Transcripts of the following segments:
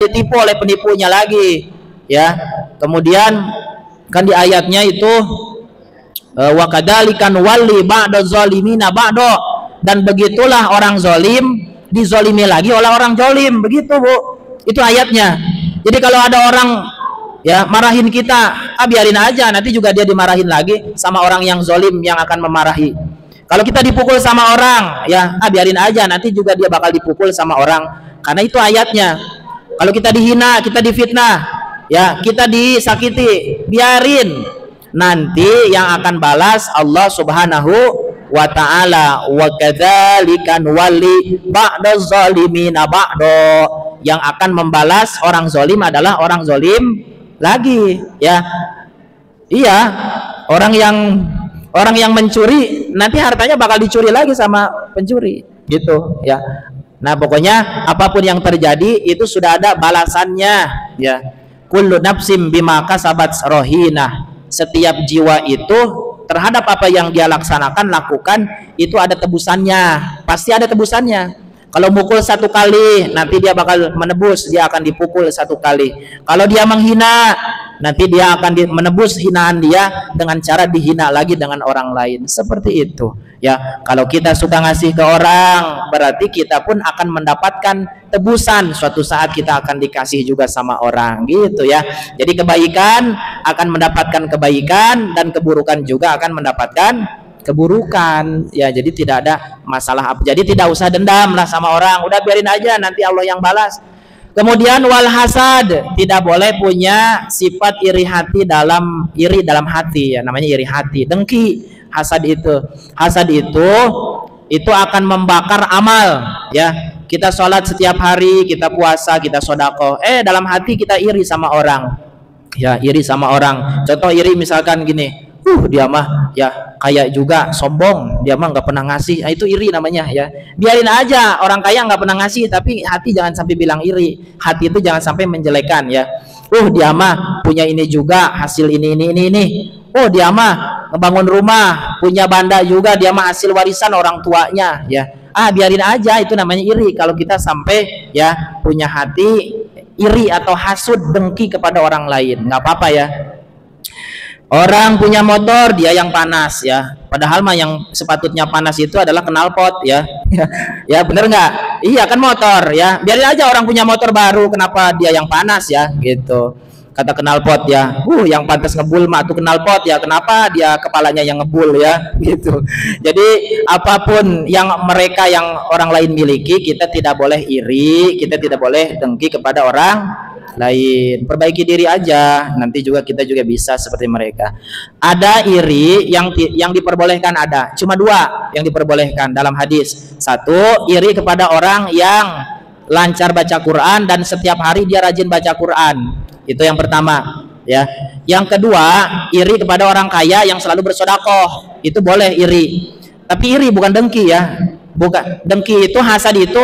ditipu oleh penipunya lagi, ya. Kemudian kan di ayatnya itu wa kadzalika nuwalli ba'da zalimina ba'da, dan begitulah orang zalim dizolimi lagi oleh orang zalim, begitu Bu. Itu ayatnya. Jadi kalau ada orang ya marahin kita, biarin aja, nanti juga dia dimarahin lagi sama orang yang zalim yang akan memarahi. Kalau kita dipukul sama orang, ya biarin aja, nanti juga dia bakal dipukul sama orang. Karena itu ayatnya. Kalau kita dihina, kita difitnah, ya kita disakiti, biarin. Nanti yang akan balas Allah Subhanahu wa ta'ala. Wa kadzalika nuwalli ba'da zalimina ba'da. Yang akan membalas orang zalim adalah orang zalim lagi, ya. Iya, orang yang mencuri nanti hartanya bakal dicuri lagi sama pencuri, gitu, ya. Nah, pokoknya apapun yang terjadi itu sudah ada balasannya, ya. Kullu nafsim bima kasabat rahinah. Setiap jiwa itu terhadap apa yang dia laksanakan, lakukan, itu ada tebusannya, pasti ada tebusannya. Kalau mukul 1 kali, nanti dia bakal menebus, dia akan dipukul 1 kali. Kalau dia menghina, nanti dia akan menebus hinaan dia dengan cara dihina lagi dengan orang lain. Seperti itu, ya. Kalau kita suka ngasih ke orang, berarti kita pun akan mendapatkan tebusan. Suatu saat kita akan dikasih juga sama orang, gitu ya. Jadi kebaikan akan mendapatkan kebaikan, dan keburukan juga akan mendapatkan keburukan, ya. Jadi tidak ada masalah apa. Jadi tidak usah dendam lah sama orang, udah biarin aja, nanti Allah yang balas. Kemudian wal hasad, tidak boleh punya sifat iri dalam hati, ya, namanya iri hati, dengki. Hasad itu akan membakar amal, ya. Kita sholat setiap hari, kita puasa, kita sodako, dalam hati kita iri sama orang, ya, iri sama orang. Contoh iri misalkan gini, dia mah ya kaya juga, sombong, dia mah nggak pernah ngasih. Nah, itu iri namanya, ya. Biarin aja, orang kaya nggak pernah ngasih, tapi hati jangan sampai bilang iri. Hati itu jangan sampai menjelekan, ya. Dia mah punya ini juga, hasil ini. Dia mah ngebangun rumah, punya banda juga, dia mah hasil warisan orang tuanya, ya. Biarin aja, itu namanya iri. Kalau kita sampai ya punya hati iri atau hasud, dengki kepada orang lain, nggak apa-apa, ya. Orang punya motor, dia yang panas, ya. Padahal mah yang sepatutnya panas itu adalah knalpot, ya. Ya bener nggak? Iya kan motor, ya. Biarin aja orang punya motor baru, kenapa dia yang panas, ya, gitu. Kata knalpot, ya. Yang pantas ngebul mah tuh knalpot, ya. Kenapa dia kepalanya yang ngebul, ya, gitu. Jadi apapun yang orang lain miliki, kita tidak boleh iri, kita tidak boleh dengki kepada orang lain. Perbaiki diri aja, nanti juga kita juga bisa seperti mereka. Ada iri yang diperbolehkan, ada cuma 2 yang diperbolehkan dalam hadis. 1, iri kepada orang yang lancar baca Quran dan setiap hari dia rajin baca Quran. Itu yang pertama, ya. Yang kedua, iri kepada orang kaya yang selalu bersedekah. Itu boleh iri. Tapi iri bukan dengki, ya. Bukan dengki, itu hasad, itu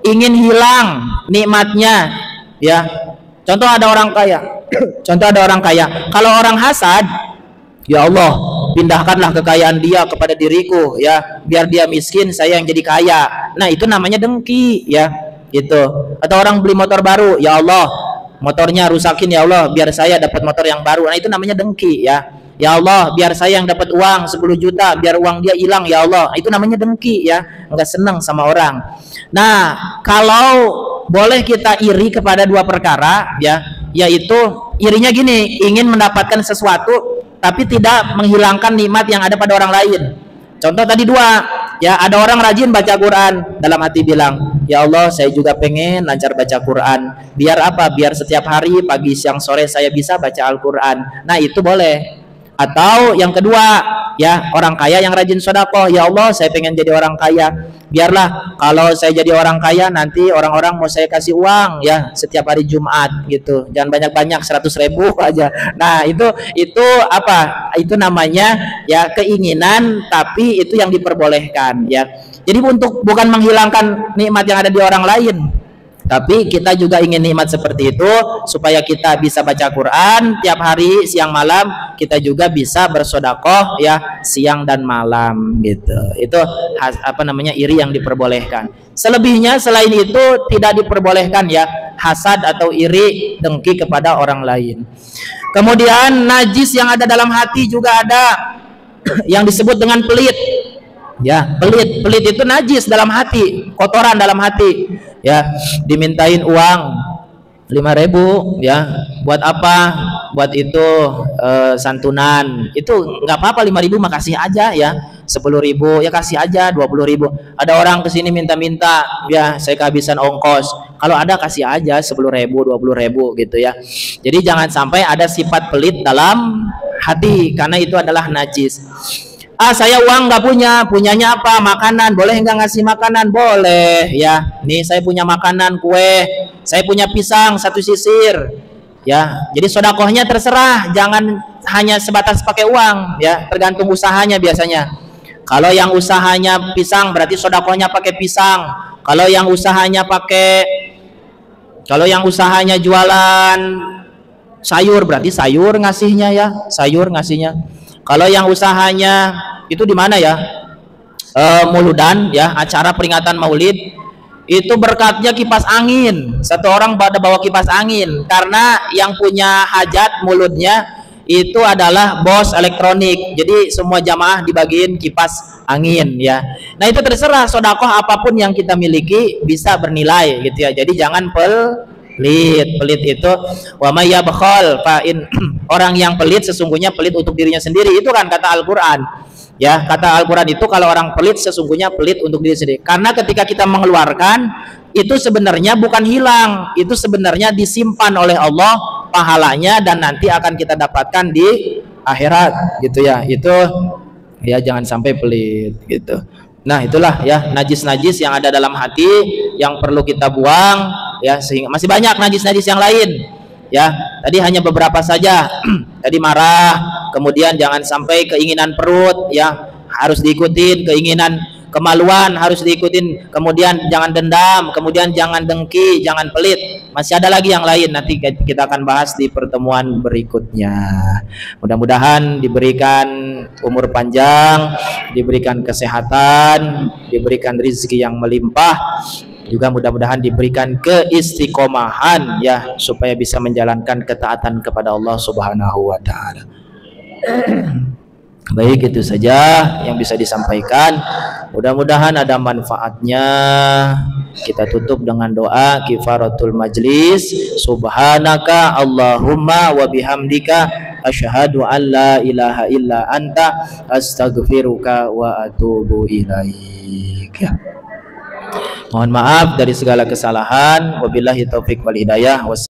ingin hilang nikmatnya, ya. Contoh ada orang kaya. Kalau orang hasad, ya Allah, pindahkanlah kekayaan dia kepada diriku, ya, biar dia miskin, saya yang jadi kaya. Nah, itu namanya dengki, ya, gitu. Atau orang beli motor baru, ya Allah, motornya rusakin, ya Allah, biar saya dapat motor yang baru. Nah, itu namanya dengki, ya. Ya Allah, biar saya yang dapat uang 10 juta, biar uang dia hilang, ya Allah. Itu namanya dengki, ya. Enggak senang sama orang. Nah, kalau boleh kita iri kepada 2 perkara, ya, yaitu irinya gini, ingin mendapatkan sesuatu tapi tidak menghilangkan nikmat yang ada pada orang lain. Contoh tadi 2, ya, ada orang rajin baca Quran, dalam hati bilang, ya Allah, saya juga pengen lancar baca Quran. Biar apa? Biar setiap hari pagi, siang, sore saya bisa baca Al-Quran. Nah, itu boleh. Atau yang kedua, ya, orang kaya yang rajin sedekah, ya Allah, saya pengen jadi orang kaya. Biarlah kalau saya jadi orang kaya, nanti orang-orang mau saya kasih uang, ya, setiap hari Jumat, gitu. Jangan banyak-banyak, 100.000 aja. Nah, itu apa? Itu namanya, ya, keinginan, tapi itu yang diperbolehkan, ya. Jadi bukan menghilangkan nikmat yang ada di orang lain, tapi kita juga ingin nikmat seperti itu, supaya kita bisa baca Quran tiap hari siang malam, kita juga bisa bersedekah, ya, siang dan malam, gitu. Itu iri yang diperbolehkan. Selebihnya selain itu tidak diperbolehkan, ya. hasad atau iri, dengki kepada orang lain. Kemudian najis yang ada dalam hati juga ada yang disebut dengan pelit. Ya, pelit itu najis dalam hati, kotoran dalam hati. Ya, dimintain uang 5.000, ya, buat apa? Buat itu santunan. Itu nggak apa-apa, 5.000 makasih aja, ya. 10.000 ya kasih aja, 20.000. Ada orang kesini minta-minta, ya saya kehabisan ongkos. Kalau ada kasih aja 10.000, 20.000 gitu ya. Jadi jangan sampai ada sifat pelit dalam hati, karena itu adalah najis. Saya uang nggak punya, punyanya apa? Makanan, boleh nggak ngasih makanan? Boleh, ya. Nih saya punya makanan, kue. Saya punya pisang 1 sisir, ya. Jadi sodakohnya terserah, jangan hanya sebatas pakai uang, ya. Tergantung usahanya biasanya. Kalau yang usahanya pisang berarti sodakohnya pakai pisang. Kalau yang usahanya jualan sayur berarti sayur ngasihnya, ya. Sayur ngasihnya. Kalau yang usahanya itu di mana, ya? Mauludan, ya, acara peringatan Maulid, itu berkatnya kipas angin. Satu orang pada bawa kipas angin, karena yang punya hajat mulutnya itu adalah bos elektronik. Jadi semua jamaah dibagiin kipas angin, ya. Nah itu terserah, sodakoh apapun yang kita miliki bisa bernilai gitu ya. Jadi jangan pelit itu wa may yabkhal fa in orang yang pelit sesungguhnya pelit untuk dirinya sendiri. Itu kan kata Al-Qur'an. Ya, kata Al-Qur'an itu kalau orang pelit sesungguhnya pelit untuk diri sendiri. Karena ketika kita mengeluarkan itu sebenarnya bukan hilang, itu sebenarnya disimpan oleh Allah pahalanya dan nanti akan kita dapatkan di akhirat gitu ya. Itu ya jangan sampai pelit gitu. Nah, itulah ya najis-najis yang ada dalam hati yang perlu kita buang, ya, sehingga masih banyak najis-najis yang lain. Ya, tadi hanya beberapa saja. Tadi marah, kemudian jangan sampai keinginan perut, ya, harus diikutin, keinginan kemaluan harus diikutin, kemudian jangan dendam, kemudian jangan dengki, jangan pelit. Masih ada lagi yang lain, nanti kita akan bahas di pertemuan berikutnya. Mudah-mudahan diberikan umur panjang, diberikan kesehatan, diberikan rezeki yang melimpah, juga mudah-mudahan diberikan keistiqomahan, ya, supaya bisa menjalankan ketaatan kepada Allah Subhanahu wa taala. Baik, itu saja yang bisa disampaikan. Mudah-mudahan ada manfaatnya. Kita tutup dengan doa kifaratul majlis. Subhanaka Allahumma wa bihamdika asyhadu an la ilaha illa anta astaghfiruka wa atubu ilaik. Mohon maaf dari segala kesalahan. Wabillahi taufik wal hidayah.